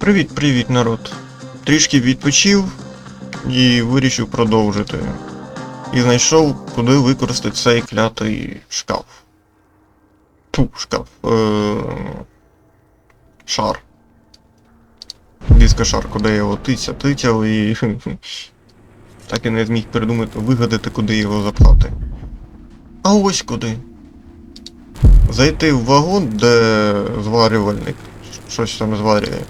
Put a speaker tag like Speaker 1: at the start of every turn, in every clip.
Speaker 1: Привіт, народ. Трішки відпочив і вирішив продовжити. І знайшов, куди використати цей клятий шкаф. Шар. Дискошар, куди я його тицяв і так і не зміг придумати, вигадати, куди його запхати. А ось куди. Зайти в вагон, де зварювальник щось там зварює.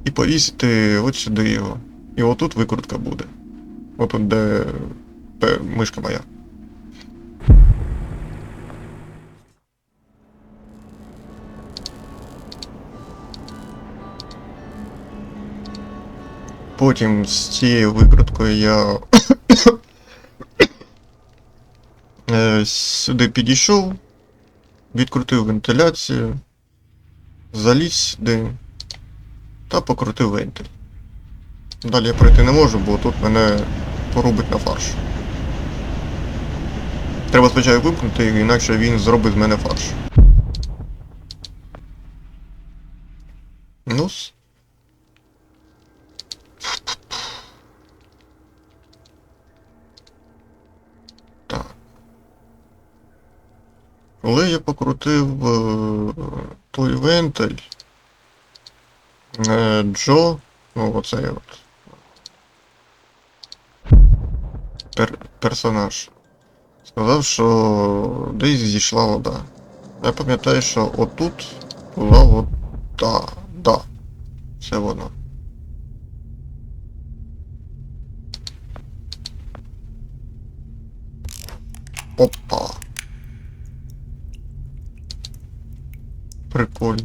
Speaker 1: І повісити от сюди його. І отут викрутка буде. Отут де мишка моя. Потім з цією викруткою я сюди підійшов, відкрутив вентиляцію, заліз сюди та покрутив вентиль. Далі я пройти не можу, бо тут мене порубить на фарш. Треба спочатку вимкнути, інакше він зробить з мене фарш. Ну-с. Так. Коли я покрутив той вентиль, Джо, ну оцей от персонаж, сказав, що десь зійшла вода. Я пам'ятаю, що отут була вода. Да. Це воно. Опа. Прикольно.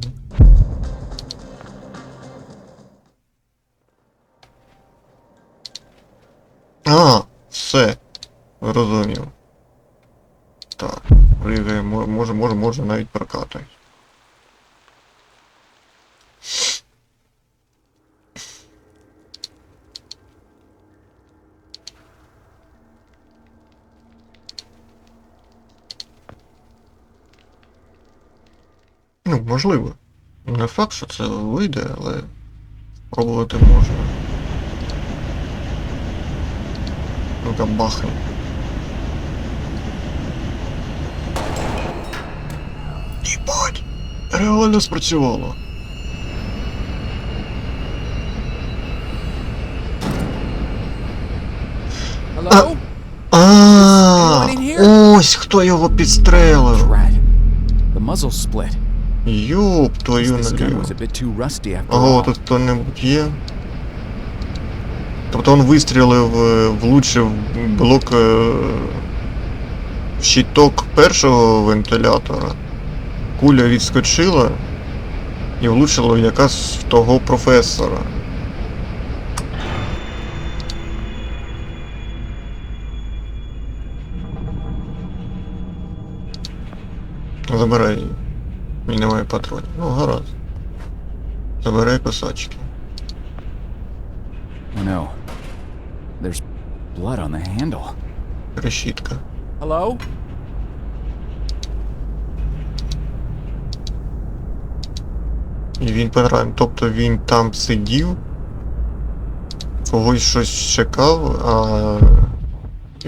Speaker 1: А, все. Розумів. Так, пригає, може навіть прокатати. Ну, можливо. Не факт, що це вийде, але спробувати можна. Ну-ка, бахнем. Єбать! Реально спрацювало. Ось хто його підстрелив. Йоп, твою наліво. Ого, тут хто-небудь є? Тобто він вистрілив, влучив блок в щиток першого вентилятора. Куля відскочила і влучила якраз в того професора. Забирай її. Мені немає патронів. Ну, гаразд. Забирай косачки.
Speaker 2: Oh no. There's blood on the handle.
Speaker 1: Решітка.
Speaker 2: Hello?
Speaker 1: І він пограє. Тобто він там сидів, когось щось чекав, а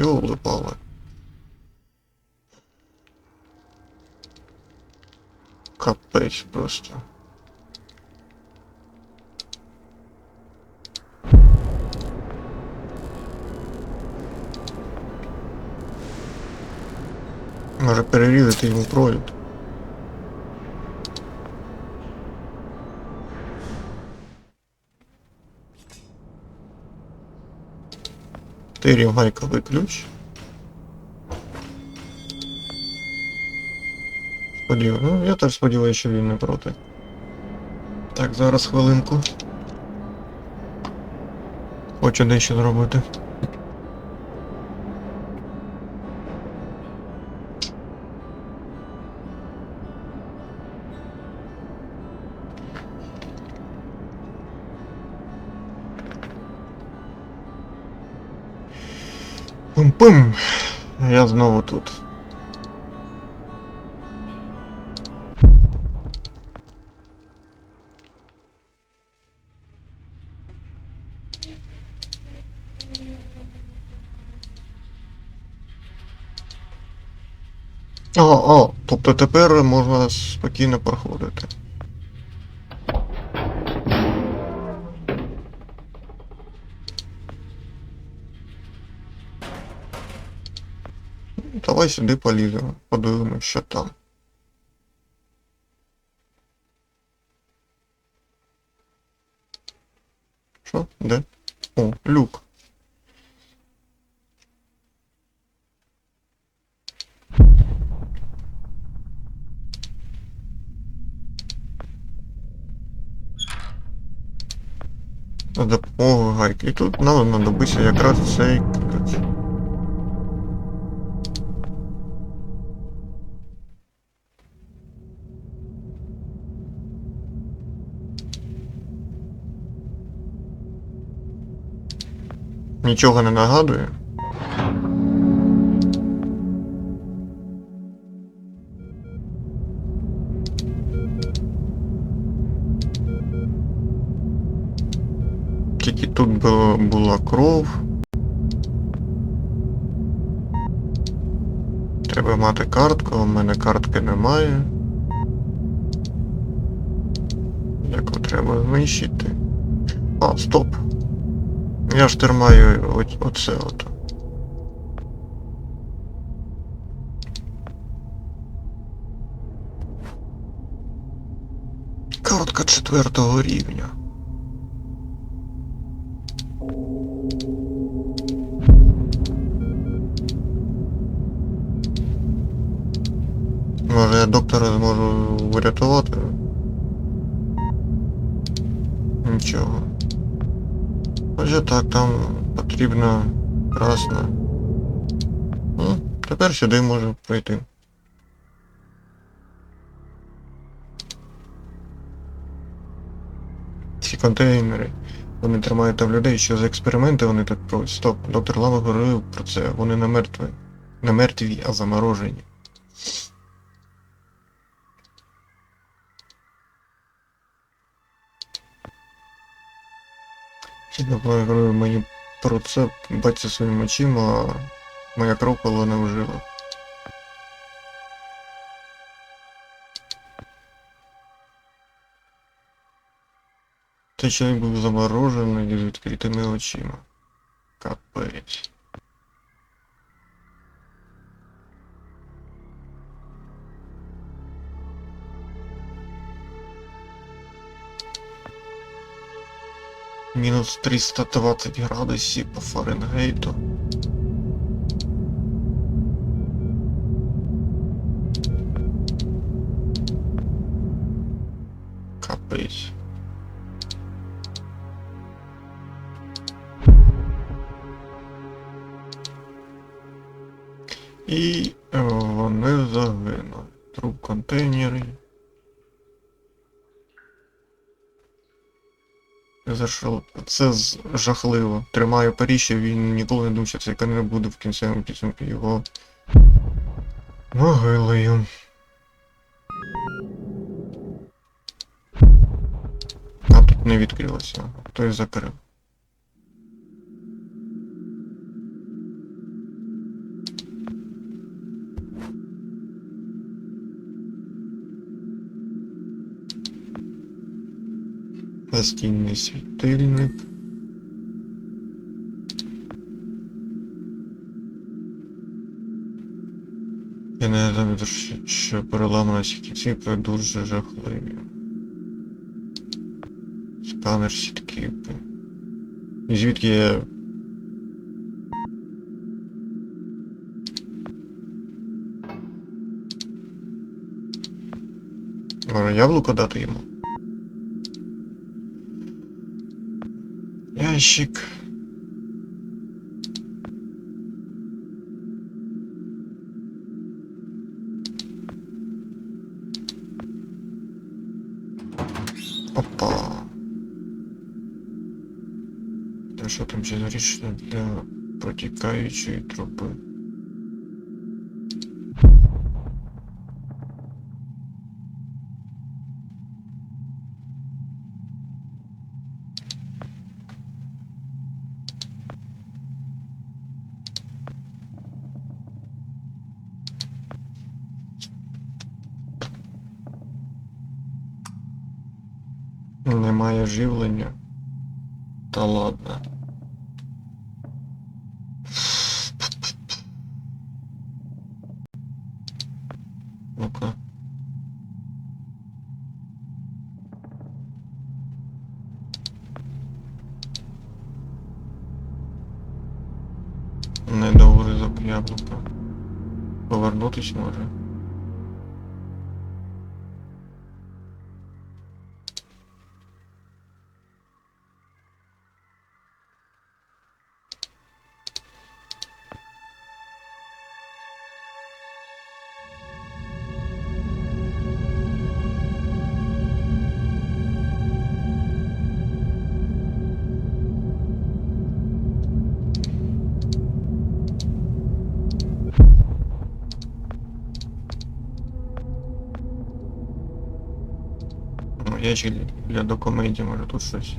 Speaker 1: його влипало. Капець просто. Може перерізати йому провід. Гайковий ключ. Ну, я теж сподіваюся, що він не проти. Так, зараз хвилинку. Хочу дещо зробити. Пум-пум! Я знову тут. Тобто тепер можна спокійно проходити. Давай сюди поліземо, подивимось, що там. Що? Де? О, люк. За допомогою гайки. І тут нам знадобиться якраз цей ключ. Нічого не нагадує. Тільки тут була кров. Треба мати картку, у мене картки немає. Яку треба знищити. Стоп. Я ж тримаю оце от. Картка 4-го рівня. Може я доктора зможу врятувати? Нічого. Отже так, там потрібно красно. Тепер сюди можу прийти. Ці контейнери. Вони тримають там людей, що за експерименти вони тут проводять. Стоп, доктор Лама говорив про це. Вони не мертві. Не мертві, а заморожені. Чи говорив мені про це, бачите своїми очима, а моя кров була не вжила. Цей чоловік був заморожений з відкритими очима. Капець. Мінус 320 градусів по Фаренгейту. Капець. І вони загинули. Труп контейнери. Це жахливо. Тримаю парі, що він ніколи не думав, що цей конвейер буде в кінцевому підсумку його могилою. А тут не відкрилося. Хтось закрив. Настільний світильник. Я не знаю, що переламаності кінцівки дуже жахливі. Сканер сітківки. І звідки я... Може яблуко дати йому? Ящик. Опа. Та що там ще річне для протікаючої труби? Немає живлення. Та ладно. Ну-ка. Недовризок яблука. Повернутись може. Ящик для документів, може тут щось.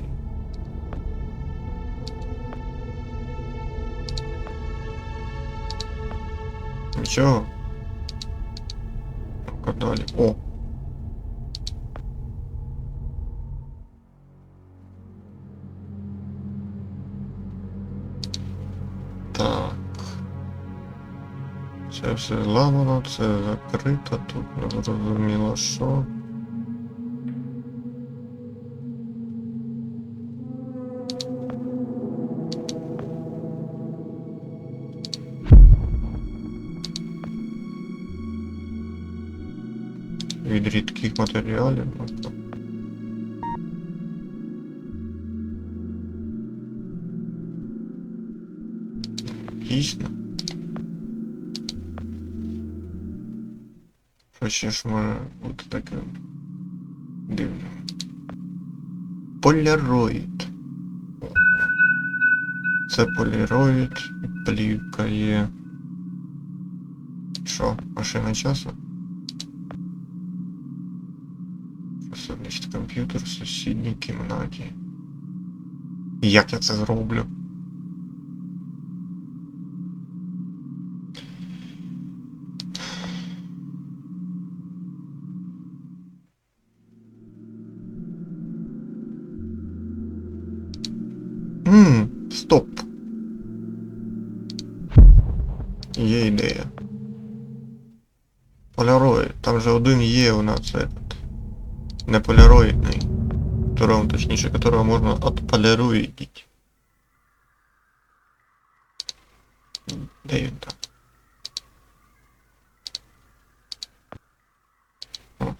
Speaker 1: Нічого. Ну-ка далі. О! Так. Це все зламано, це закрито, тут не зрозуміло що. Від рідких матеріалів. Дійсно. Що ще ж може бути таке дивне? Поляроїд. Це поліроїд, плівка є. Що, машина часу? Особливість комп'ютер в сусідній кімнаті. Як я це зроблю? Стоп. Є ідея. Поляроїд. Там же один є у нас этот. Не поляроидный, которого, точнее, которого можно отполируить. Де він там? О.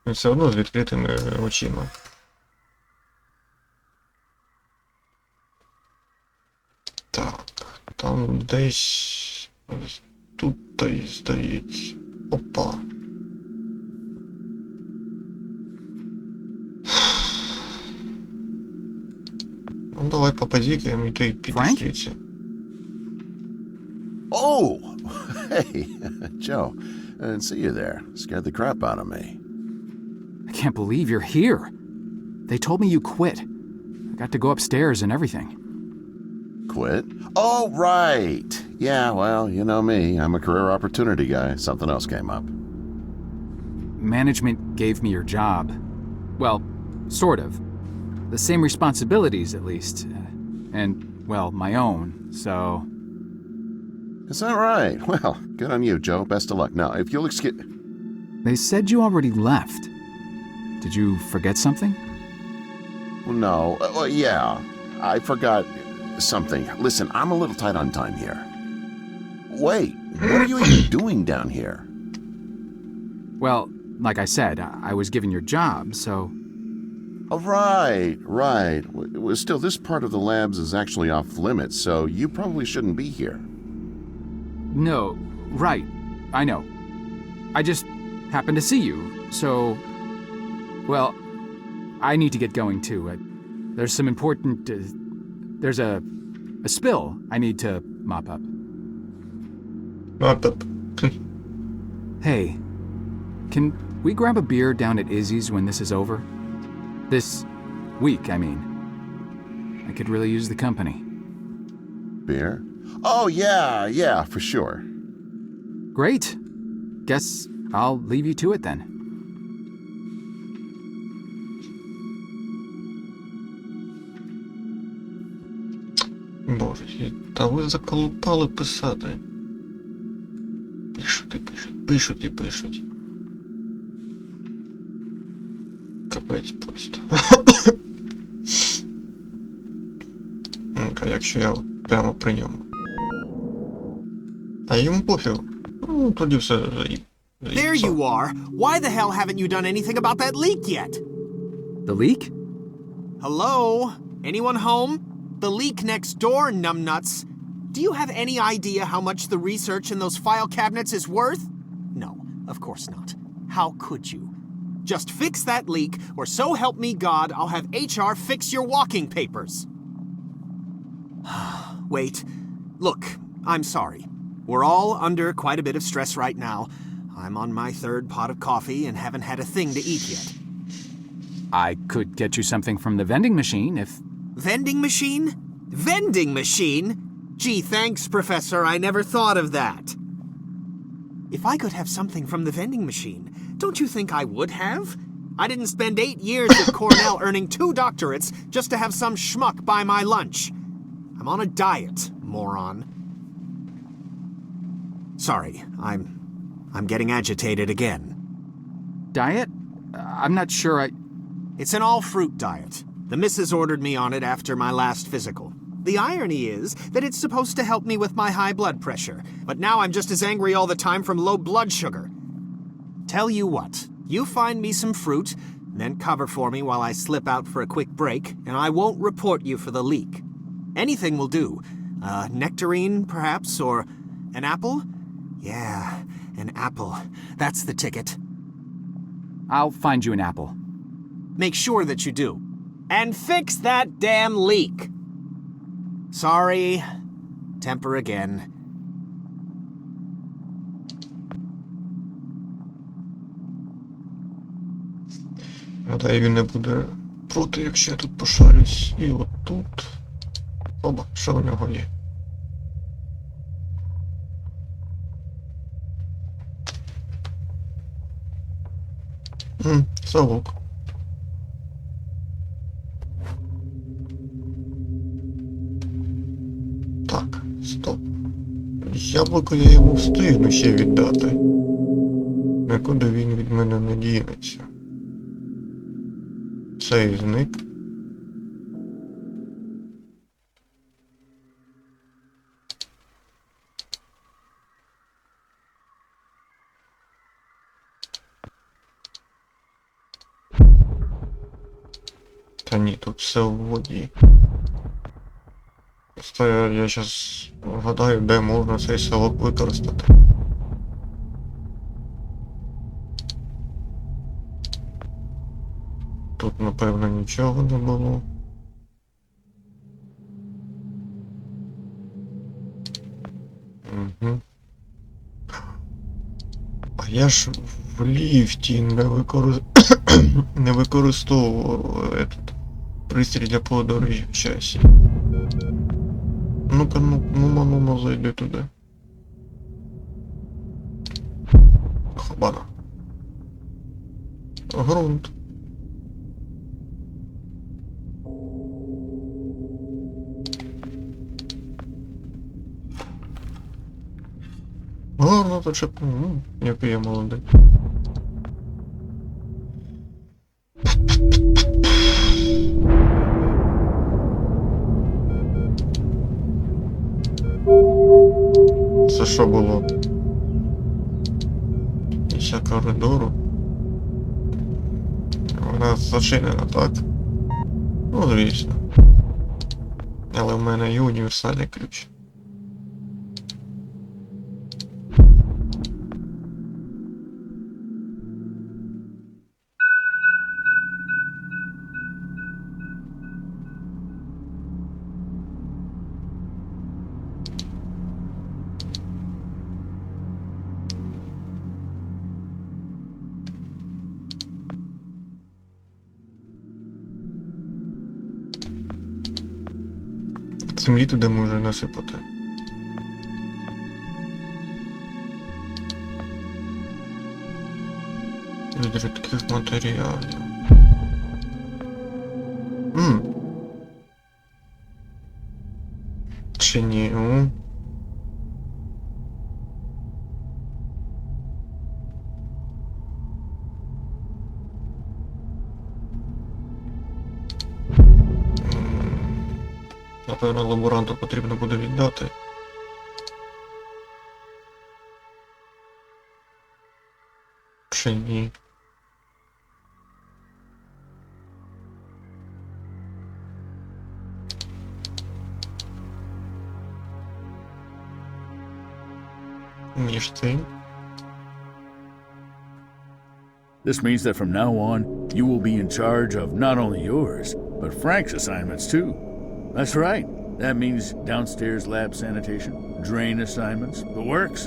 Speaker 1: Він все одно з відкритими очима. Так, там десь... Тут то і здається. Опа. Ну давай попозикаем, и ты підстріться.
Speaker 3: Oh! Hey, Joe. I didn't see you there. Scared the crap out of me.
Speaker 2: I can't believe you're here. They told me you quit. I got to go upstairs and everything.
Speaker 3: Quit? Oh, right. Yeah, well, you know me. I'm a career opportunity guy. Something else came up.
Speaker 2: Management gave me your job. Well, sort of. The same responsibilities, at least. And, well, my own, so...
Speaker 3: Is that right? Well, good on you, Joe. Best of luck. Now, if you'll excuse...
Speaker 2: They said you already left. Did you forget something?
Speaker 3: No. Yeah. I forgot something. Listen, I'm a little tight on time here. Wait, what are you even doing down here?
Speaker 2: Well, like I said, I was given your job, so...
Speaker 3: Oh, right. Well, still, this part of the labs is actually off limits, so you probably shouldn't be here.
Speaker 2: No, right. I know. I just happened to see you, so... Well, I need to get going too. There's some important... there's a spill I need to mop up.
Speaker 1: Mop up.
Speaker 2: Hey, can we grab a beer down at Izzy's when this is over? This week, I mean. I could really use the company.
Speaker 3: Beer? Oh, yeah, for sure.
Speaker 2: Great. Guess I'll leave you to it then.
Speaker 1: продовжить. Та ви заколупали писати. Пишуть і пишуть. Капець просто. Ну-ка, якщо я прямо при ньому. А йому пофіг. Ну, тоді все
Speaker 4: There you are. Why the hell haven't you done anything about that leak yet?
Speaker 2: The leak?
Speaker 4: Hello? Anyone home? The leak next door, numbnuts. Do you have any idea how much the research in those file cabinets is worth? No, of course not. How could you? Just fix that leak, or so help me God, I'll have HR fix your walking papers. Wait. Look, I'm sorry. We're all under quite a bit of stress right now. I'm on my third pot of coffee and haven't had a thing to eat yet.
Speaker 2: I could get you something from the vending machine if...
Speaker 4: Vending machine? Vending machine? Gee, thanks, Professor. I never thought of that. If I could have something from the vending machine, don't you think I would have? I didn't spend 8 years at Cornell earning 2 doctorates just to have some schmuck buy my lunch. I'm on a diet, moron. Sorry, I'm getting agitated again.
Speaker 2: Diet? I'm not sure I...
Speaker 4: It's an all-fruit diet. The missus ordered me on it after my last physical. The irony is that it's supposed to help me with my high blood pressure, but now I'm just as angry all the time from low blood sugar. Tell you what, you find me some fruit, then cover for me while I slip out for a quick break, and I won't report you for the leak. Anything will do. Nectarine, perhaps, or an apple? Yeah, an apple. That's the ticket.
Speaker 2: I'll find you an apple.
Speaker 4: Make sure that you do. And fix that damn leak! Sorry. Temper again.
Speaker 1: Гадаю, він не буде проти, якщо я тут пошарюсь. І от тут. Оба, що у нього є? Совок. Так, стоп. Яблуко я йому встигну ще віддати. Нікуди він від мене не дінеться. Цей зник. Та ні, тут все в воді. Просто я зараз вгадаю, де можна цей совок використати. Тут, напевно, нічого не було. Угу. А я ж в ліфті не використовував этот пристрій для подорожі в часі. Ну-ка, ну, зайди туди. Хабана. Грунт. Гарно зачепнув, який я молодий. Це що було? Після коридору. Вона зачинена, так? Ну, звісно. Але в мене є універсальний ключ. Землі туди може насипати. Від рідких матеріалів. Напевно, лаборанту потрібно буде віддати. Чи ні? Між цим.
Speaker 5: This means that from now on, you will be in charge of not only yours, but Frank's assignments too. That's right. That means downstairs lab sanitation, drain assignments, the works,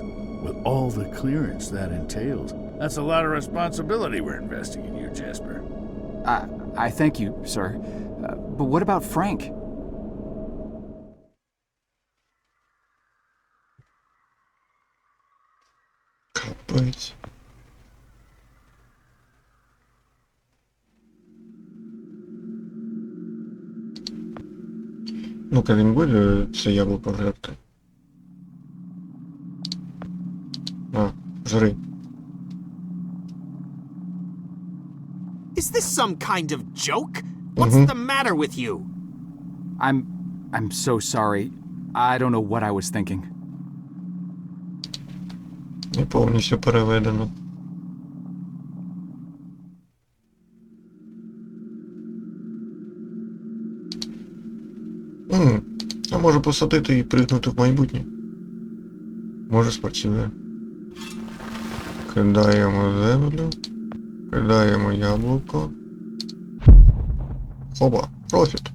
Speaker 5: with all the clearance that entails. That's a lot of responsibility we're investing in you, Jasper.
Speaker 2: I thank you, sir. But what about Frank?
Speaker 1: Капець. Ну-ка, він буде це яблуко жерти? А, жри.
Speaker 4: Is this some kind of joke? What's the matter with you?
Speaker 2: I'm so sorry. I don't know what I was thinking.
Speaker 1: Не повністю переведено. А можу посадити і пригнути в майбутнє. Може спрацює. Кидаємо землю. Кидаємо яблуко. Хоба, профіт.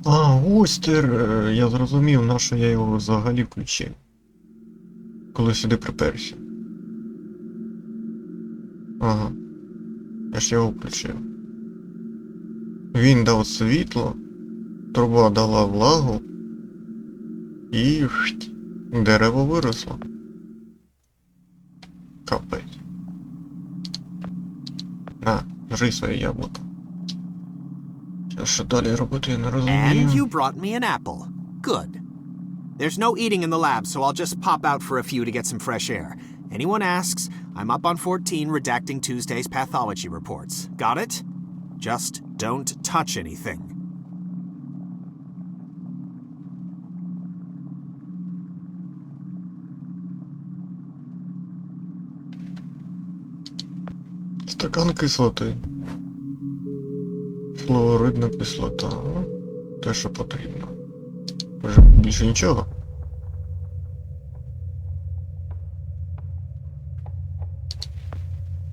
Speaker 1: А, ось тепер я зрозумів, на що я його взагалі включив. Коли сюди приперся. Ага. Я ж його включив. Він дав світло, труба дала влагу і дерево виросло. Капець. На, жри своє яблуко. Що далі робити, я не розумію.
Speaker 4: And you brought me an apple. Good. There's no eating in the lab, so I'll just pop out for a few to get some fresh air. Anyone asks, I'm up on 14 redacting Tuesday's pathology reports. Got it? Just don't touch anything.
Speaker 1: Стакан кислоти. Флуоридна кислота. Те, що потрібно. Вже більше нічого.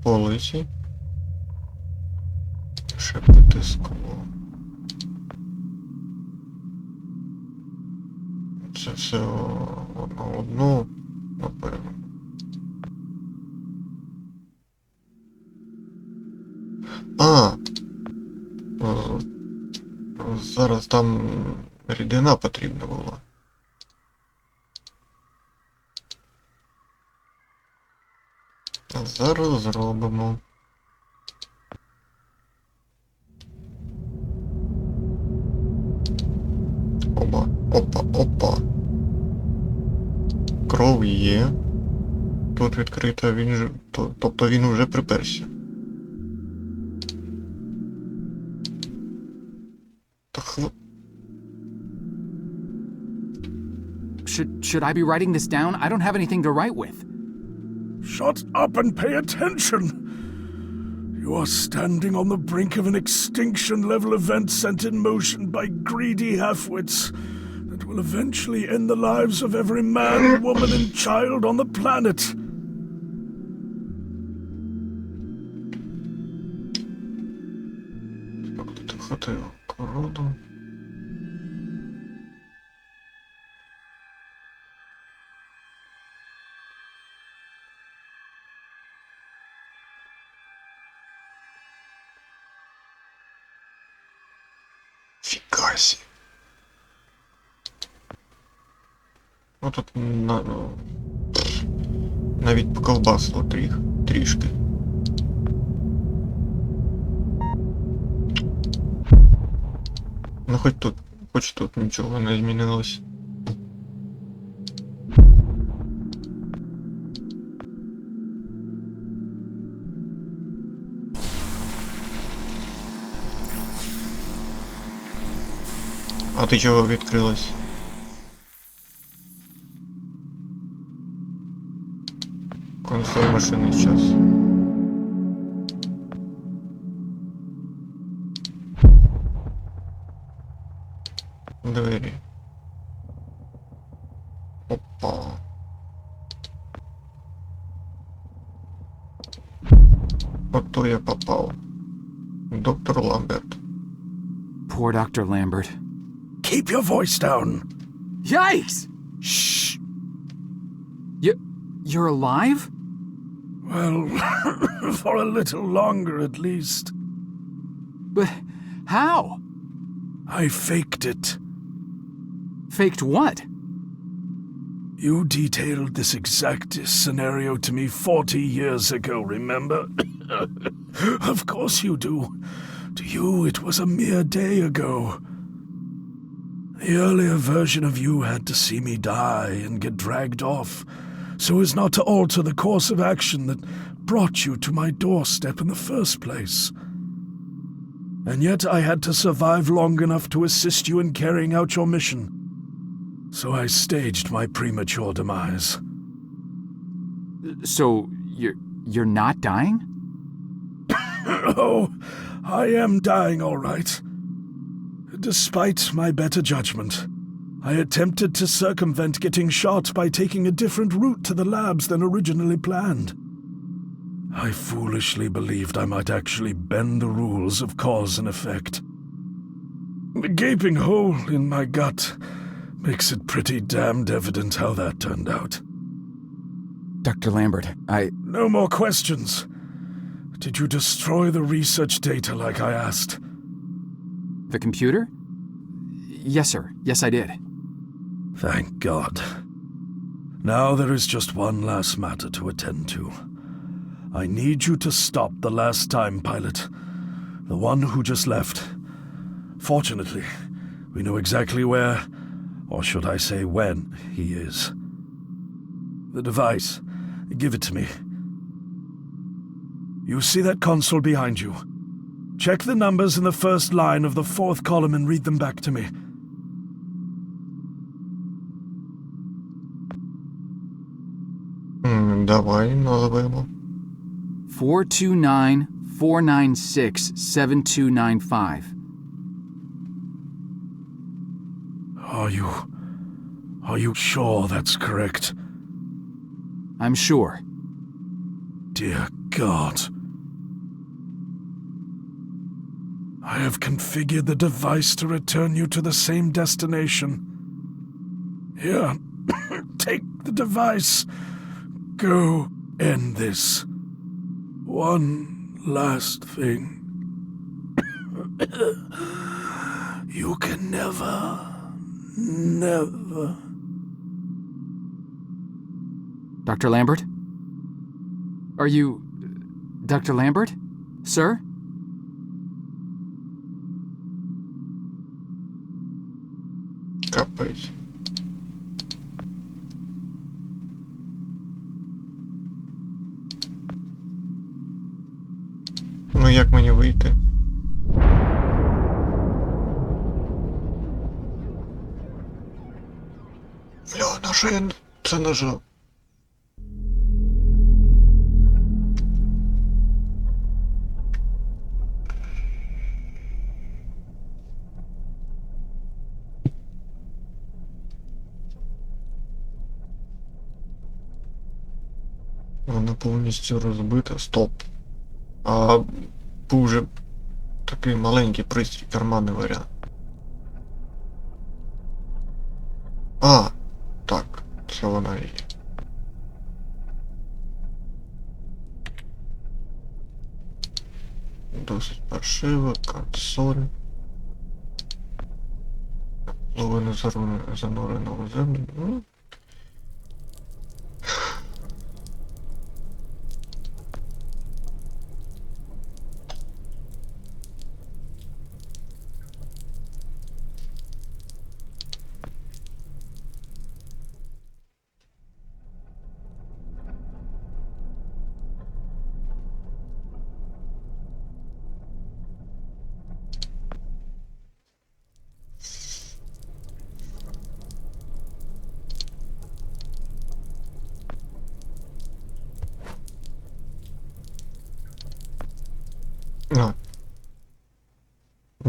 Speaker 1: Полиці. Шепити скло. Це все одно, напевно. А! Зараз там рідина потрібна була. А зараз зробимо. Опа. Кров є. Тут відкрита, він же... Тобто він уже приперся.
Speaker 2: Should I be writing this down? I don't have anything to write with.
Speaker 5: Shut up and pay attention! You are standing on the brink of an extinction-level event sent in motion by greedy half-wits that will eventually end the lives of every man, woman, and child on the planet.
Speaker 1: Фігасі. Ну тут навіть поковбасло трішки. Ну хоч тут хоч тут нічого не змінилось. А ти чого відкрилась? Консоль машини час. Двері. Опа. Ото я попав. Доктор Ламберт.
Speaker 2: Poor Dr. Lambert.
Speaker 5: Keep your voice down.
Speaker 2: Yikes!
Speaker 5: Shh.
Speaker 2: You're alive?
Speaker 5: Well, for a little longer at least.
Speaker 2: But how?
Speaker 5: I faked it.
Speaker 2: Faked what?
Speaker 5: You detailed this exact scenario to me 40 years ago, remember? Of course you do. To you, it was a mere day ago. The earlier version of you had to see me die and get dragged off, so as not to alter the course of action that brought you to my doorstep in the first place. And yet I had to survive long enough to assist you in carrying out your mission. So I staged my premature demise.
Speaker 2: So, you're not dying?
Speaker 5: Oh, I am dying all right. Despite my better judgment, I attempted to circumvent getting shot by taking a different route to the labs than originally planned. I foolishly believed I might actually bend the rules of cause and effect. The gaping hole in my gut makes it pretty damned evident how that turned out.
Speaker 2: Dr. Lambert,
Speaker 5: No more questions. Did you destroy the research data like I asked?
Speaker 2: The computer? Yes, sir. Yes, I did.
Speaker 5: Thank God. Now there is just one last matter to attend to. I need you to stop the last time pilot, the one who just left. Fortunately, we know exactly where, or should I say when, he is. The device, give it to me. You see that console behind you? Check the numbers in the first line of the fourth column and read them back to me.
Speaker 1: Давай назвемо.
Speaker 2: 429-496-7295.
Speaker 5: Are you sure that's correct?
Speaker 2: I'm sure.
Speaker 5: Dear God. I have configured the device to return you to the same destination. Here, take the device. Go end this. One last thing. You can never...
Speaker 2: Dr. Lambert? Are you... Dr. Lambert? Sir?
Speaker 1: Капець. Ну як мені вийти? Бля, на що я це нажав? Вона повністю розбита. Стоп. А був же такий маленький пристрій, карманний варіант. А, так, це вона і є. Досить паршиво, консоль. Половина занурена у землю. Ну.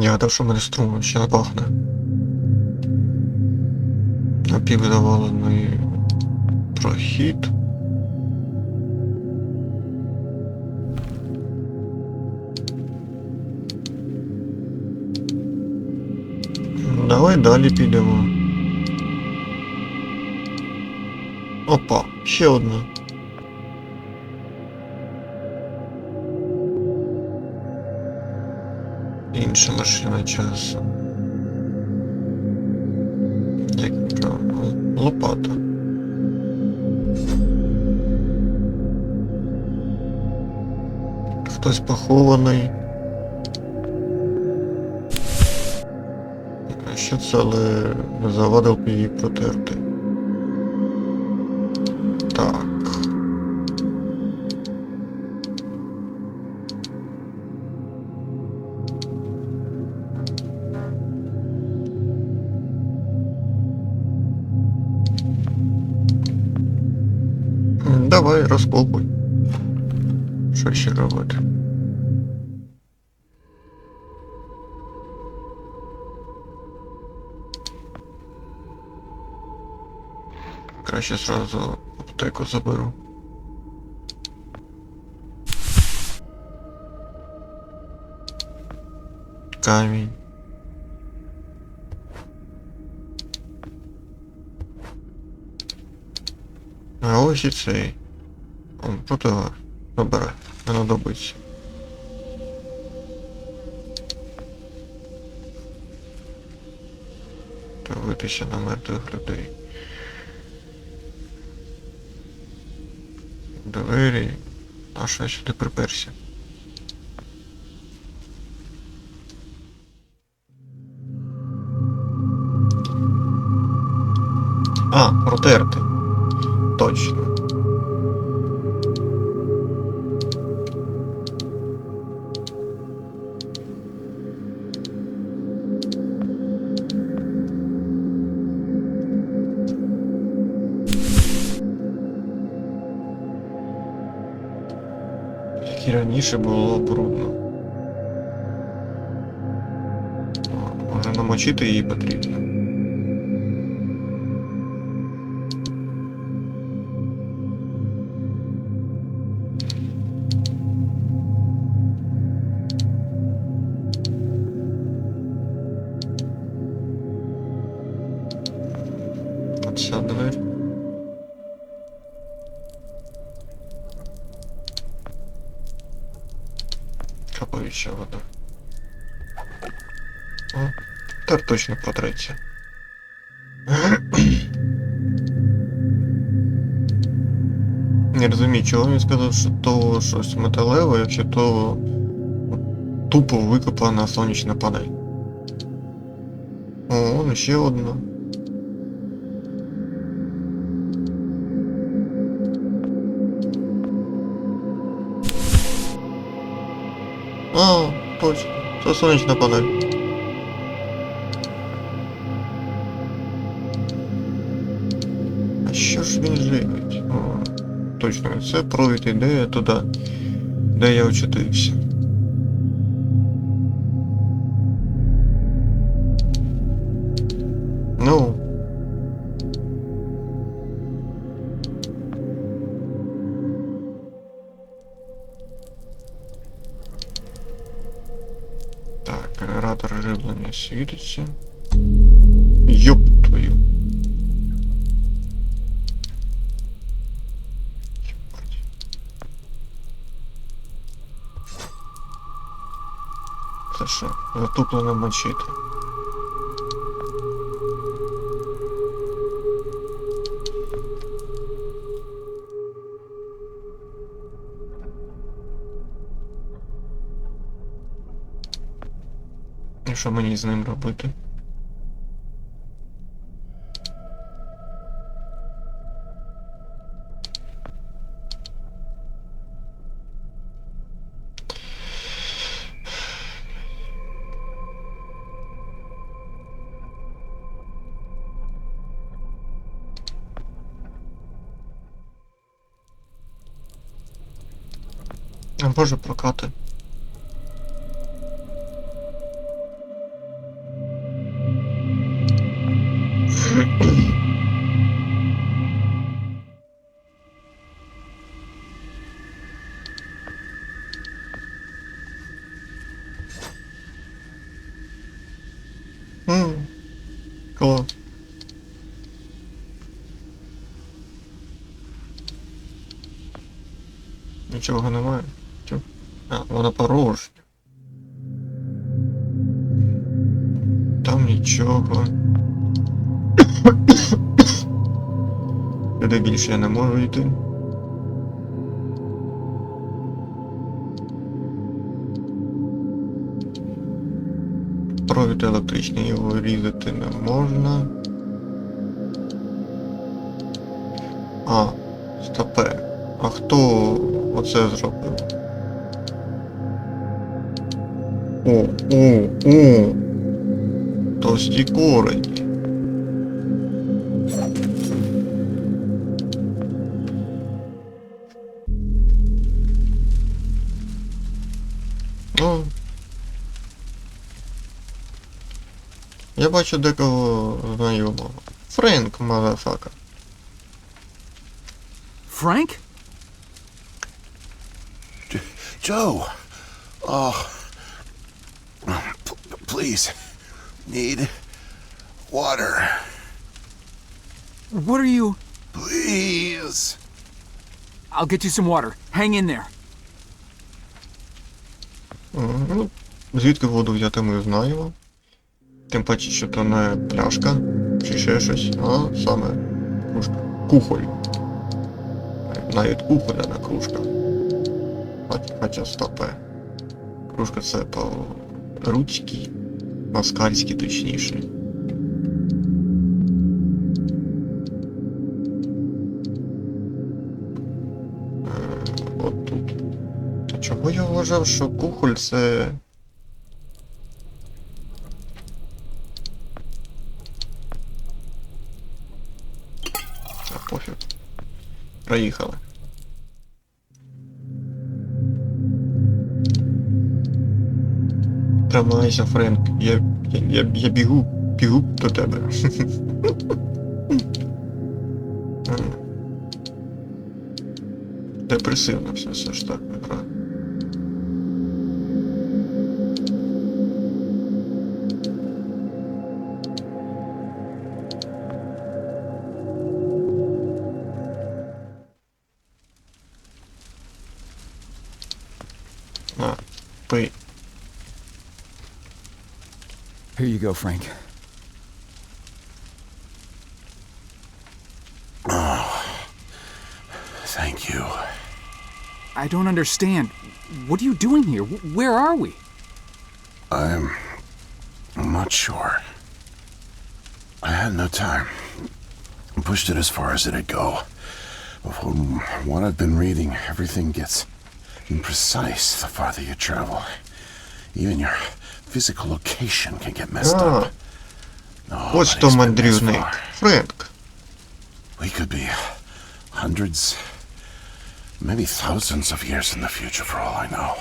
Speaker 1: Я гадав, що мене струмом ще не пахне. Напівзавалений прохід. Давай далі підемо. Опа, ще одна. Інша машина часу. Як правильно? Лопата. Хтось похований. Що це, але не завадив б її протерти. Так. Давай, розкопуй. Що ще робити? Краще зразу аптеку заберу. Камінь. А ось і цей. Противар. Добре, не надобиться. Дивитися на мертвих людей. Двері. А що я сюди приперся? А, протерти. Точно. Як і раніше було брудно. Може намочити її потрібно. Оця двері. Капаюча вода. О, тепер точно протреться. Не розумію, чого він сказав, що то щось металеве, якщо то тупо викопана сонячна панель. О, ще одна. А, точно, це сонячна панель. А що ж він живить? О, точно, це провід ідея туди, де я очутився. Ну. Так, генератор живлення світиться. Йоп твою. Єбать. Це що? Затуплена мочити. І що мені з ним робити? А може прокати? Клас. Нічого немає. Чо? А, вона порожня. Там нічого. Сюди більше я не можу йти. Провід електричний, його різати не можна. А, стопе. А хто оце зробив? О! Товсті корені. Ну. Я бачу декого знайомого. Френк, мазафака.
Speaker 2: Frank?
Speaker 3: Joe! Oh. Please. Need water.
Speaker 2: What are you...
Speaker 3: Please.
Speaker 2: I'll get you some water. Hang in there.
Speaker 1: Ну, звідки воду взяти ми знаємо. Тим паче, що то не пляшка, чи ще щось, а саме кружка. Кухоль. Навіть кухоля на кружка. Хоча стопе. Кружка це по-руцьки, москальськи точніше. От тут. А чого я вважав, що кухоль це... Пофіг. Проїхали. Тримайся, Френк. Я бігу до тебе. Депресивно все ж так гра. Пий.
Speaker 2: Here you go, Frank.
Speaker 3: Thank you.
Speaker 2: I don't understand. What are you doing here? Where are we?
Speaker 3: I'm not sure. I had no time. I pushed it as far as it'd go. From what I've been reading, everything gets imprecise the farther you travel. Even your physical location can get messed up.
Speaker 1: Ось хто мандрівник. Френк.
Speaker 3: We could be hundreds, maybe thousands of years in the future for all I know.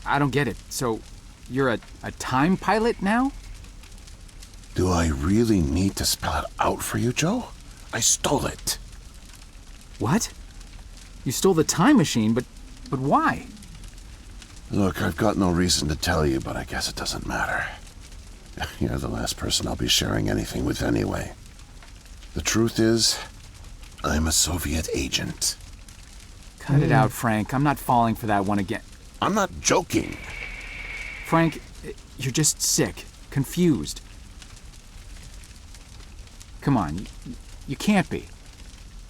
Speaker 2: I don't get it. So, you're a time pilot now?
Speaker 3: Do I really need to spell it out for you, Joe? I stole it.
Speaker 2: What? You stole the time machine, but why?
Speaker 3: Look, I've got no reason to tell you, but I guess it doesn't matter. You're the last person I'll be sharing anything with anyway. The truth is, I'm a Soviet agent.
Speaker 2: Cut it out, Frank. I'm not falling for that one again.
Speaker 3: I'm not joking.
Speaker 2: Frank, you're just sick, confused. Come on, you can't be.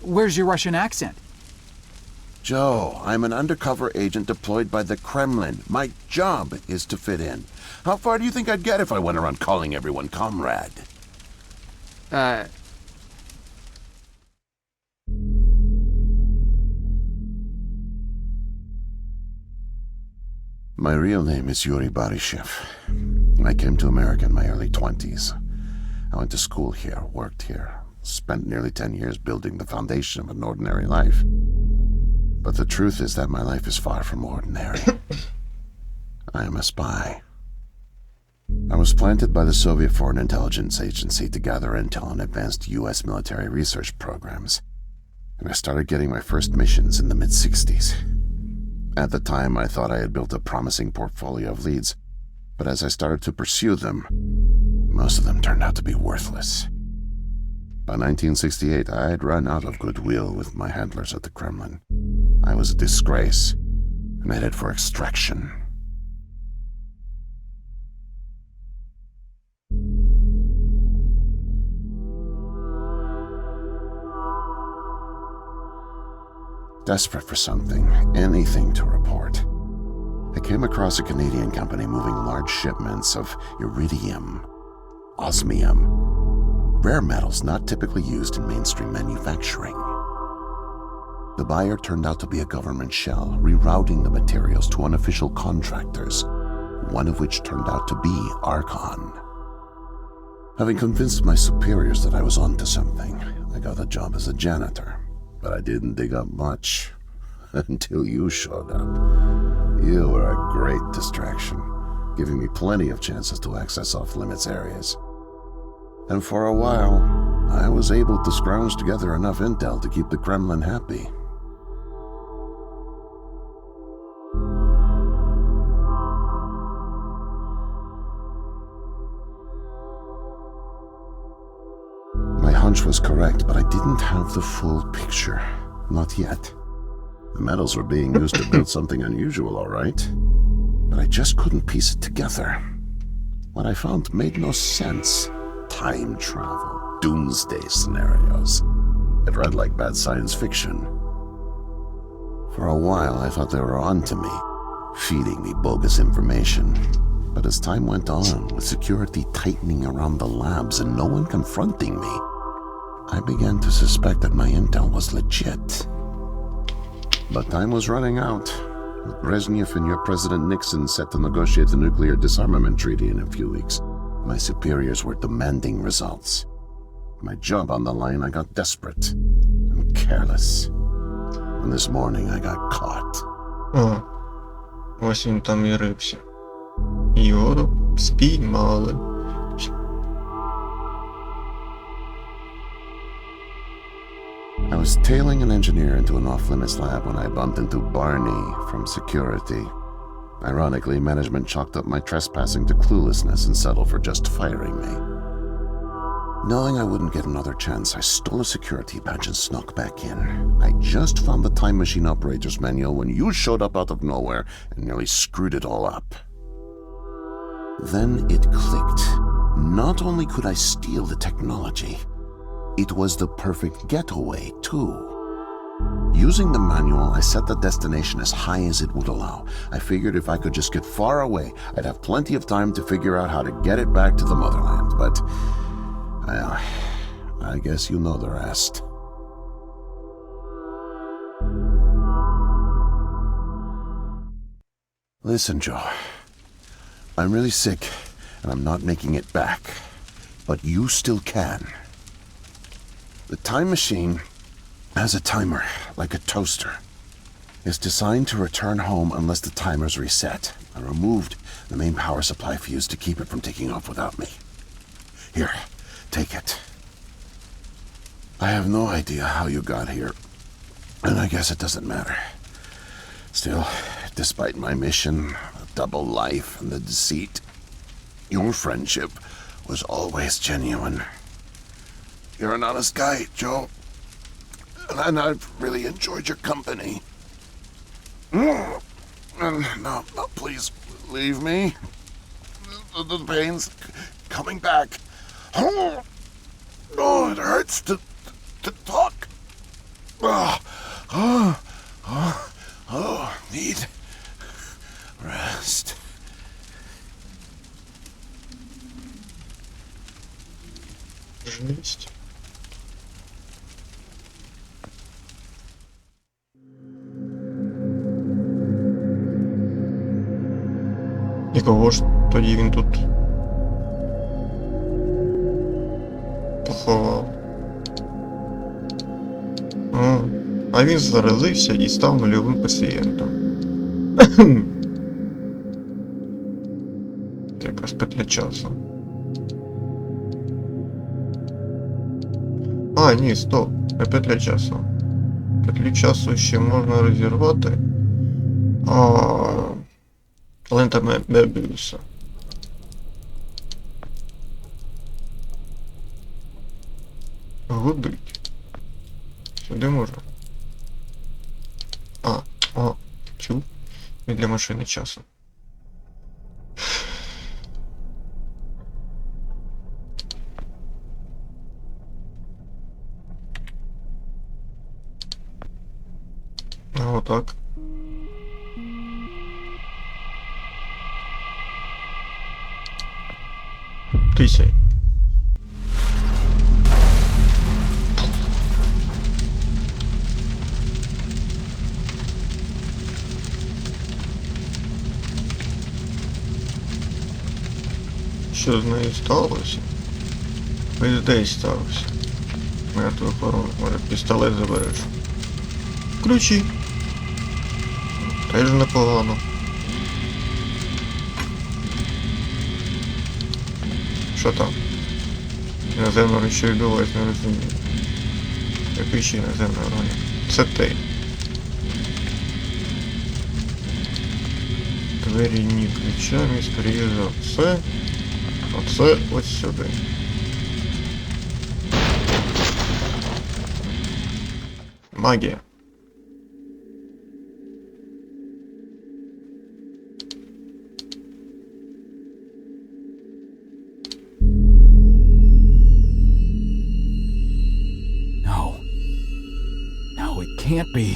Speaker 2: Where's your Russian accent?
Speaker 3: Joe, I'm an undercover agent deployed by the Kremlin. My job is to fit in. How far do you think I'd get if I went around calling everyone comrade? My real name is Yuri Barishev. I came to America in my early 20s. I went to school here, worked here, spent nearly 10 years building the foundation of an ordinary life. But the truth is that my life is far from ordinary. I am a spy. I was planted by the Soviet Foreign Intelligence Agency to gather intel on advanced U.S. military research programs, and I started getting my first missions in the mid-60s. At the time, I thought I had built a promising portfolio of leads, but as I started to pursue them, most of them turned out to be worthless. By 1968, I had run out of goodwill with my handlers at the Kremlin. I was a disgrace, and headed for extraction. Desperate for something, anything to report, I came across a Canadian company moving large shipments of iridium, osmium, rare metals not typically used in mainstream manufacturing. The buyer turned out to be a government shell, rerouting the materials to unofficial contractors, one of which turned out to be Archon. Having convinced my superiors that I was onto something, I got a job as a janitor, but I didn't dig up much until you showed up. You were a great distraction, giving me plenty of chances to access off-limits areas. And for a while, I was able to scrounge together enough intel to keep the Kremlin happy. My hunch was correct, but I didn't have the full picture. Not yet. The metals were being used to build something unusual, all right. But I just couldn't piece it together. What I found made no sense. Time travel, doomsday scenarios. It read like bad science fiction. For a while, I thought they were onto me, feeding me bogus information. But as time went on, with security tightening around the labs and no one confronting me, I began to suspect that my intel was legit. But time was running out, with Brezhnev and your President Nixon set to negotiate the nuclear disarmament treaty in a few weeks. My superiors were demanding results. My job on the line, I got desperate and careless. And this morning I got caught.
Speaker 1: О, ось він там і рився. Його спіймали.
Speaker 3: I was tailing an engineer into an off-limits lab when I bumped into Barney from security. Ironically, management chalked up my trespassing to cluelessness and settled for just firing me. Knowing I wouldn't get another chance, I stole a security badge and snuck back in. I just found the time machine operator's manual when you showed up out of nowhere and nearly screwed it all up. Then it clicked. Not only could I steal the technology, it was the perfect getaway, too. Using the manual, I set the destination as high as it would allow. I figured if I could just get far away, I'd have plenty of time to figure out how to get it back to the motherland. But, well, I guess you know the rest. Listen, Joe. I'm really sick, and I'm not making it back. But you still can. The time machine has a timer, like a toaster. It's designed to return home unless the timer's reset. I removed the main power supply fuse to keep it from taking off without me. Here, take it. I have no idea how you got here, and I guess it doesn't matter. Still, despite my mission, a double life, and the deceit, your friendship was always genuine. You're an honest guy, Joe. And I've really enjoyed your company. No, please, leave me. The pain's coming back. Oh, it hurts to talk. Need rest.
Speaker 1: Жесть. Якого ж тоді він тут поховав? А він заразився і став нульовим пацієнтом. Це якась петля часу. А, ні, стоп. Не петля часу. Петлю часу ще можна розірвати. Лента Мебіуса. Гудить. Сюди можна. Чув? І для машини часу. Отак. Тисяй. Що з нею сталося? Ось десь сталося. Мертвий охорона, може пістолет забереш. Ключі. Теж непогано. Що там? Іноземно, що відбувається, не розумію. Який ще іноземний ролі? Це ти. Двері ні ключами, скоріше за все. Оце ось сюди. Магія.
Speaker 2: No, it can't be.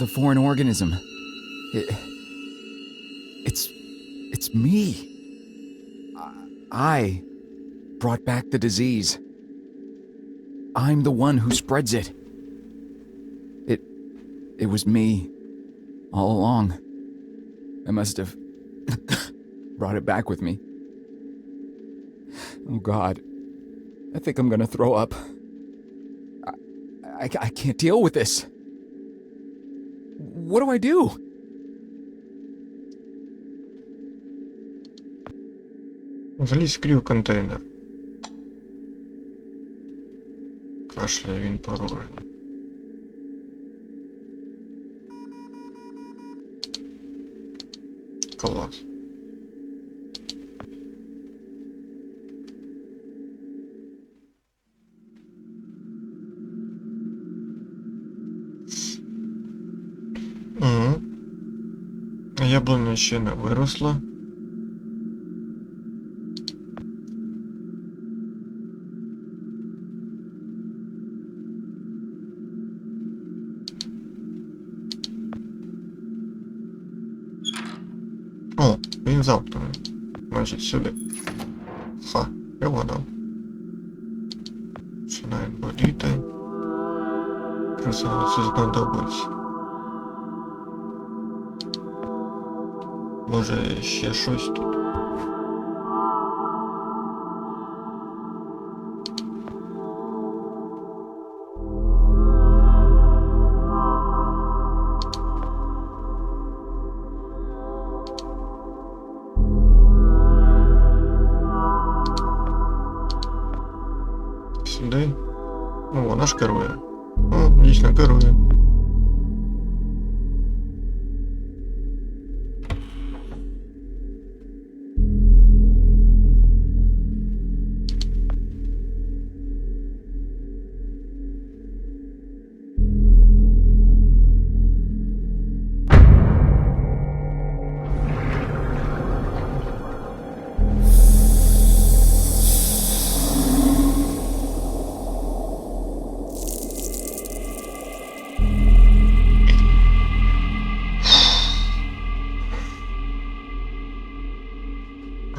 Speaker 2: The foreign organism. It's me. I brought back the disease. I'm the one who spreads it. It was me all along. I must have brought it back with me. Oh God. I think I'm gonna throw up. I can't deal with this. What do I do?
Speaker 1: Залізь в крів контейнер. Кашляє він порожній. Клас. Яблуня ще не виросла. О, він замкнений. Значить сюди. Я вгадав. Починає боліти. Красиво це знадобиться. Може ще щось тут? Сюди? Ну, вона ж керує. О, дійсно керує.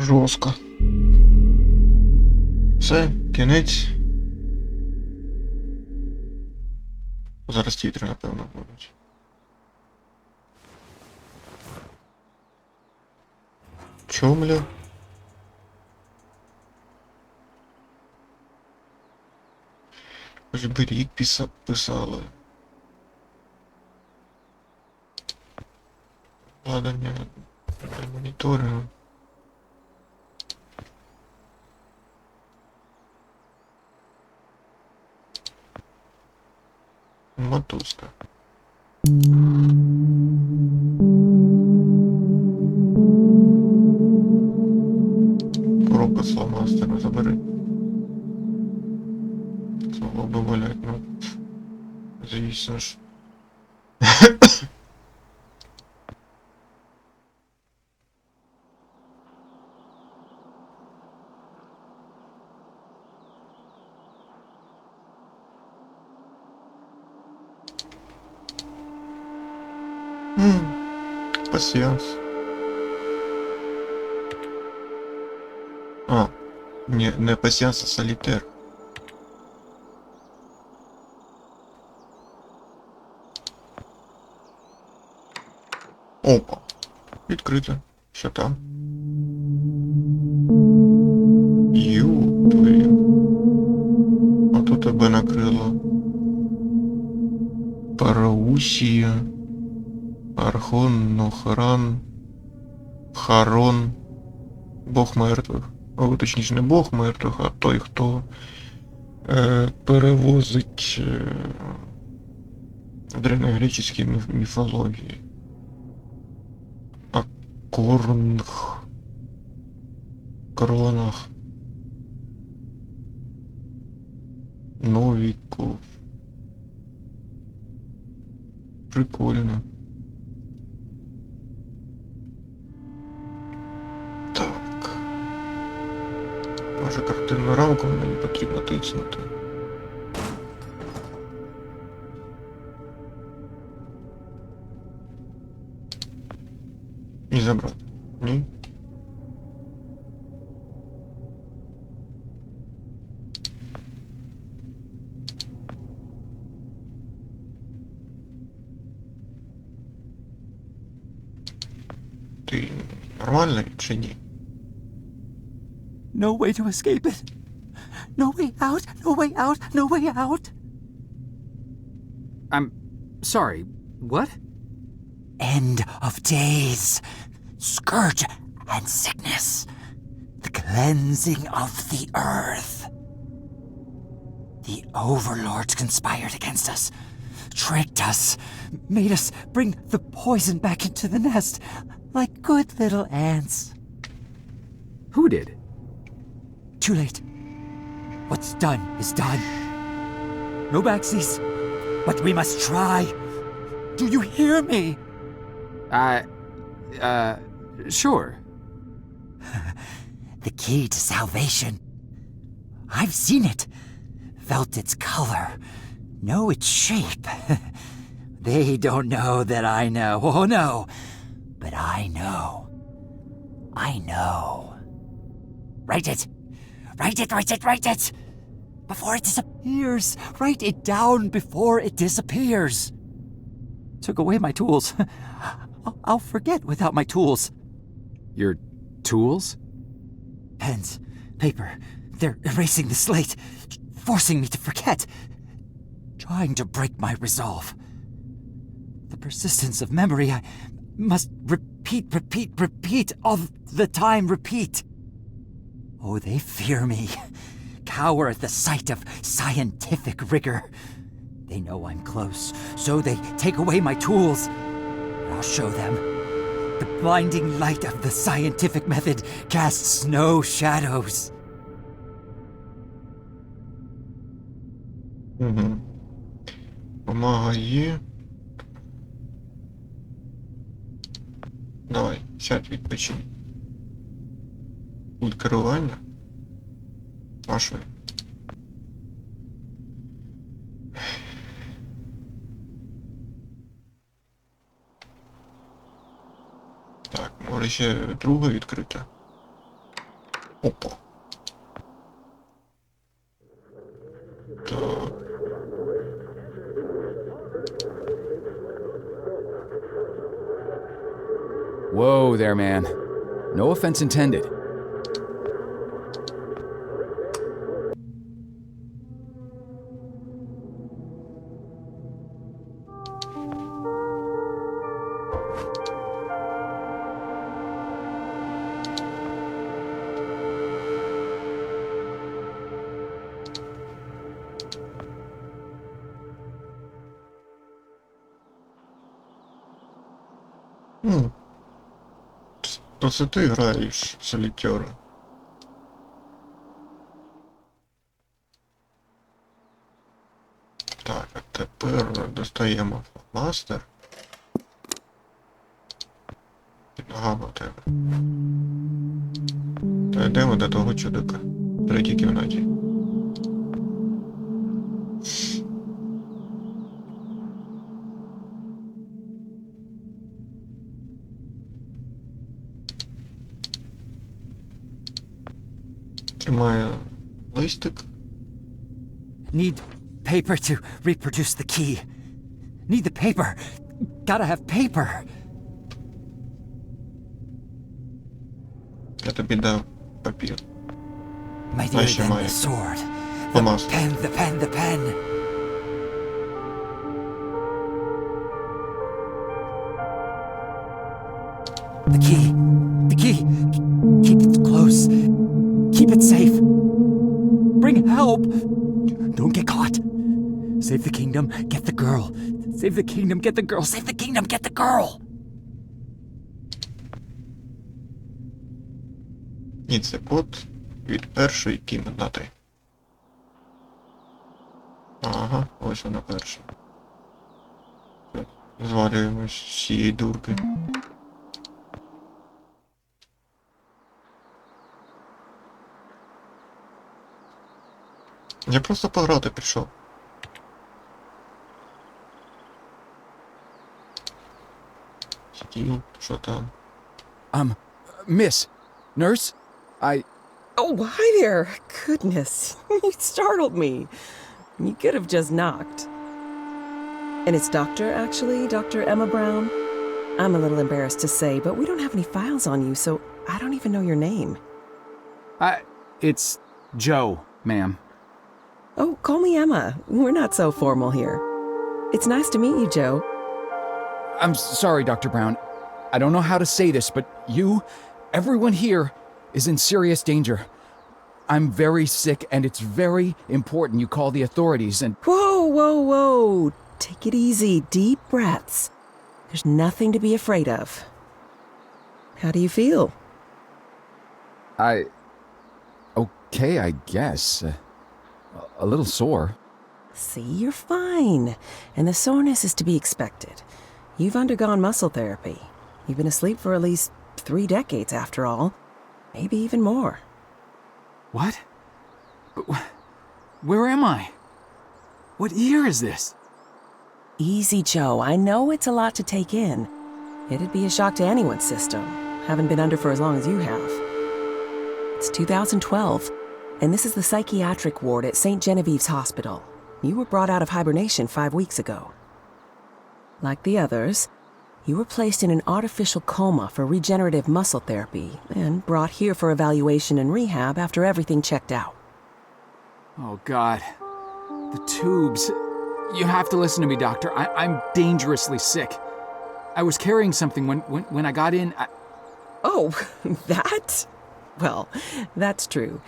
Speaker 1: Жорстко. Все, кінець. Зараз тітри, напевно, будуть. Чомля? Хоч би рік писали. Вкладення моніторингу. Мотузка. Коробка з фломастером забери. Слово би валять, ну. Звісно ж. Пасіанс. А, не пасіанс, а солітер. Опа. Відкрито. Що там? Твою. А то тебе накрило. Параусія. Архон, Нохран, Харон, Бог мертвих. О, точніше, не Бог мертвих, а той, хто перевозить древньогреческій міфології. Коронах. Новіков. Прикольно. Так. Може картинну рамку мені потрібно тиснути. І забрати. Ні? Ти нормальний чи ні?
Speaker 6: No way to escape it. No way out, no way out, no way out.
Speaker 2: I'm sorry, what?
Speaker 6: End of days. Scourge and sickness. The cleansing of the earth. The overlords conspired against us. Tricked us. Made us bring the poison back into the nest. Like good little ants.
Speaker 2: Who did?
Speaker 6: Too late. What's done is done. No backsies. But we must try. Do you hear me?
Speaker 2: Sure.
Speaker 6: The key to salvation. I've seen it. Felt its color. Know its shape. They don't know that I know. Oh no. But I know. I know. Write it. Write it, write it, write it! Before it disappears. Write it down before it disappears. Took away my tools. I'll forget without my tools.
Speaker 2: Your tools?
Speaker 6: Pens, paper, they're erasing the slate, forcing me to forget. Trying to break my resolve. The persistence of memory, I must repeat, all the time repeat. Oh, they fear me, cower at the sight of scientific rigor. They know I'm close, so they take away my tools. I'll show them. The blinding light of the scientific method casts no shadows.
Speaker 1: Бумага є. Давай, сядь, відпочинь. Пульт керування. Машуй. Так, може ще друге відкрите. Опа. Так.
Speaker 2: Whoa there, man. No offense intended.
Speaker 1: То це ти граєш солітера. Так, а тепер достаємо мастер. Ага, на тебе. Та йдемо до того чудика. В третій кімнаті. Тримає листик.
Speaker 6: Need paper to reproduce the key. Need the paper. Gotta have paper.
Speaker 1: Я тобі дав папір.
Speaker 6: Mightier
Speaker 1: ще
Speaker 6: than
Speaker 1: має.
Speaker 6: the sword. The
Speaker 1: Помазка.
Speaker 6: pen, the pen, the pen. The key. The key. Keep it close. Keep it safe. Bring help. Don't get caught. Save the kingdom, get the girl. Save the kingdom, get the girl. Save the kingdom, get the girl.
Speaker 1: І це код від першої кімнати. Ага, ось вона перша. Звалюємось з цієї дурки. Я просто пограти прийшов. Стіл, що там?
Speaker 2: Miss, nurse,
Speaker 7: Oh, hi there. Goodness, you startled me. You could have just knocked. And it's Doctor, actually, Dr. Emma Brown. I'm a little embarrassed to say, but we don't have any files on you, so I don't even know your name.
Speaker 2: it's Joe, ma'am.
Speaker 7: Oh, call me Emma. We're not so formal here. It's nice to meet you, Joe.
Speaker 2: I'm sorry, Dr. Brown. I don't know how to say this, but everyone here is in serious danger. I'm very sick, and it's very important you call the authorities and...
Speaker 7: Whoa, whoa, whoa. Take it easy. Deep breaths. There's nothing to be afraid of. How do you feel?
Speaker 2: Okay, I guess. A little sore.
Speaker 7: See, you're fine. And the soreness is to be expected. You've undergone muscle therapy. You've been asleep for at least 3 decades, after all. Maybe even more.
Speaker 2: What? Where am I? What year is this?
Speaker 7: Easy, Joe. I know it's a lot to take in. It'd be a shock to anyone's system. Haven't been under for as long as you have. It's 2012, and this is the psychiatric ward at St. Genevieve's Hospital. You were brought out of hibernation 5 weeks ago. Like the others, you were placed in an artificial coma for regenerative muscle therapy and brought here for evaluation and rehab after everything checked out.
Speaker 2: Oh, God. The tubes. You have to listen to me, Doctor. I'm dangerously sick. I was carrying something when I got in.
Speaker 7: Oh, that? Well, that's true.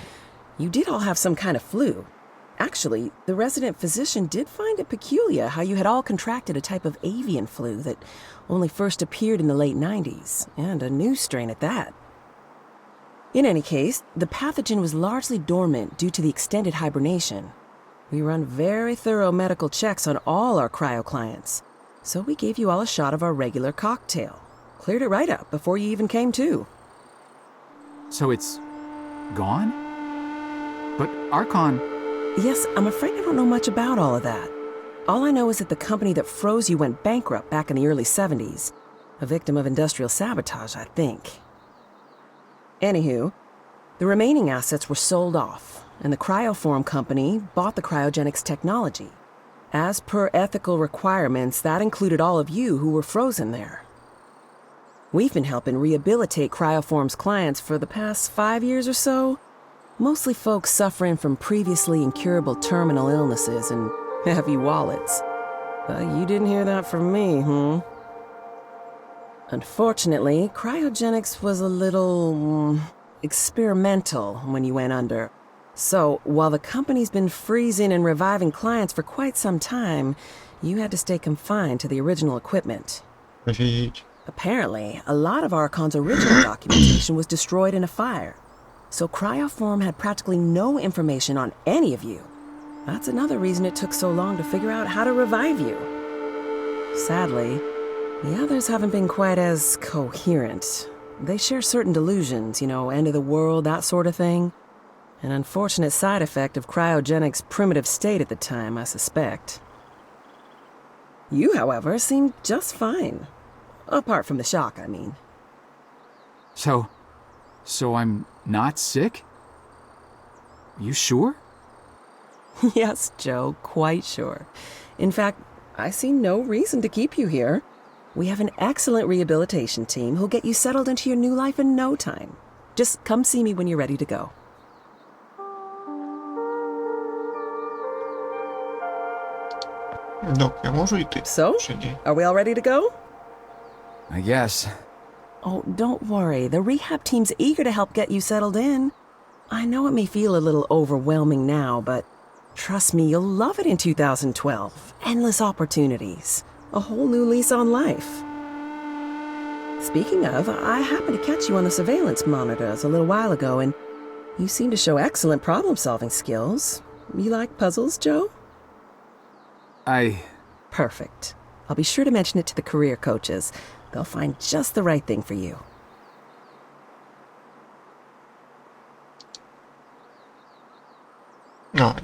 Speaker 7: You did all have some kind of flu. Actually, the resident physician did find it peculiar how you had all contracted a type of avian flu that only first appeared in the late 90s, and a new strain at that. In any case, the pathogen was largely dormant due to the extended hibernation. We run very thorough medical checks on all our cryo clients, so we gave you all a shot of our regular cocktail. Cleared it right up before you even came to.
Speaker 2: So it's gone? But Archon...
Speaker 7: Yes, I'm afraid I don't know much about all of that. All I know is that the company that froze you went bankrupt back in the early 70s. A victim of industrial sabotage, I think. Anywho, the remaining assets were sold off, and the Cryoform company bought the cryogenics technology. As per ethical requirements, that included all of you who were frozen there. We've been helping rehabilitate Cryoform's clients for the past 5 years or so. Mostly folks suffering from previously incurable terminal illnesses and heavy wallets. But you didn't hear that from me, Unfortunately, cryogenics was a little experimental when you went under. So, while the company's been freezing and reviving clients for quite some time, you had to stay confined to the original equipment.
Speaker 1: Офігеть.
Speaker 7: Apparently, a lot of Archon's original documentation was destroyed in a fire, so Cryoform had practically no information on any of you. That's another reason it took so long to figure out how to revive you. Sadly, the others haven't been quite as coherent. They share certain delusions, end of the world, that sort of thing. An unfortunate side effect of cryogenic's primitive state at the time, I suspect. You, however, seemed just fine. Apart from the shock, I mean.
Speaker 2: So I'm not sick? You sure?
Speaker 7: Yes, Joe, quite sure. In fact, I see no reason to keep you here. We have an excellent rehabilitation team who'll get you settled into your new life in no time. Just come see me when you're ready to go.
Speaker 1: Док, я можу йти?
Speaker 7: So,
Speaker 1: Чи ні?
Speaker 7: are we all ready to go?
Speaker 2: I guess.
Speaker 7: Oh, don't worry. The rehab team's eager to help get you settled in. I know it may feel a little overwhelming now, but trust me, you'll love it in 2012. Endless opportunities. A whole new lease on life. Speaking of, I happened to catch you on the surveillance monitors a little while ago, and you seem to show excellent problem-solving skills. You like puzzles, Joe? Perfect. I'll be sure to mention it to the career coaches. They'll find just the right thing for you.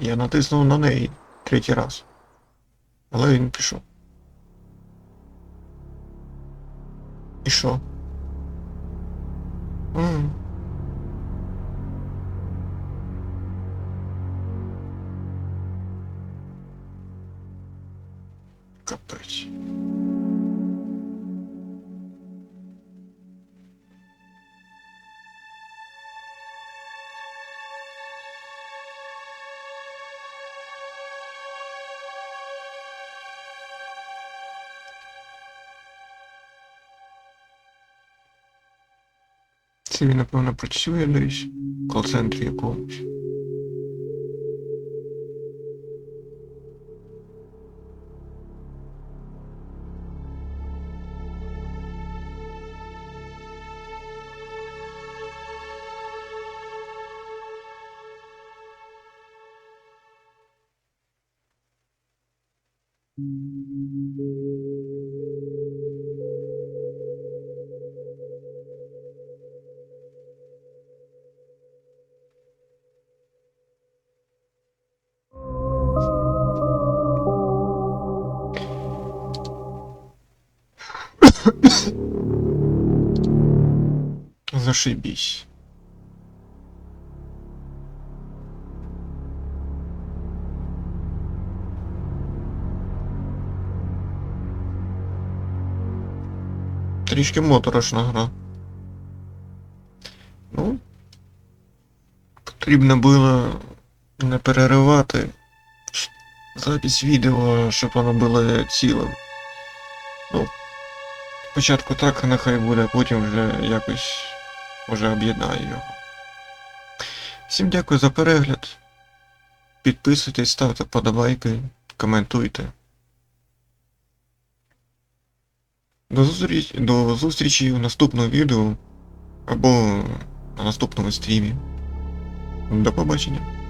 Speaker 1: Я натиснув на неї 3-й раз. Але він пішов. І що? Капець. Це він, напевно, працює десь в кол-центрі якомусь. Зашибись. Трішки моторошна гра. Ну, потрібно було не переривати запись відео, щоб воно було цілим. Ну, спочатку так, нехай буде, потім вже якось може об'єднаю його. Всім дякую за перегляд. Підписуйтесь, ставте подобайки, коментуйте. До зустрічі в наступному відео або на наступному стрімі. До побачення.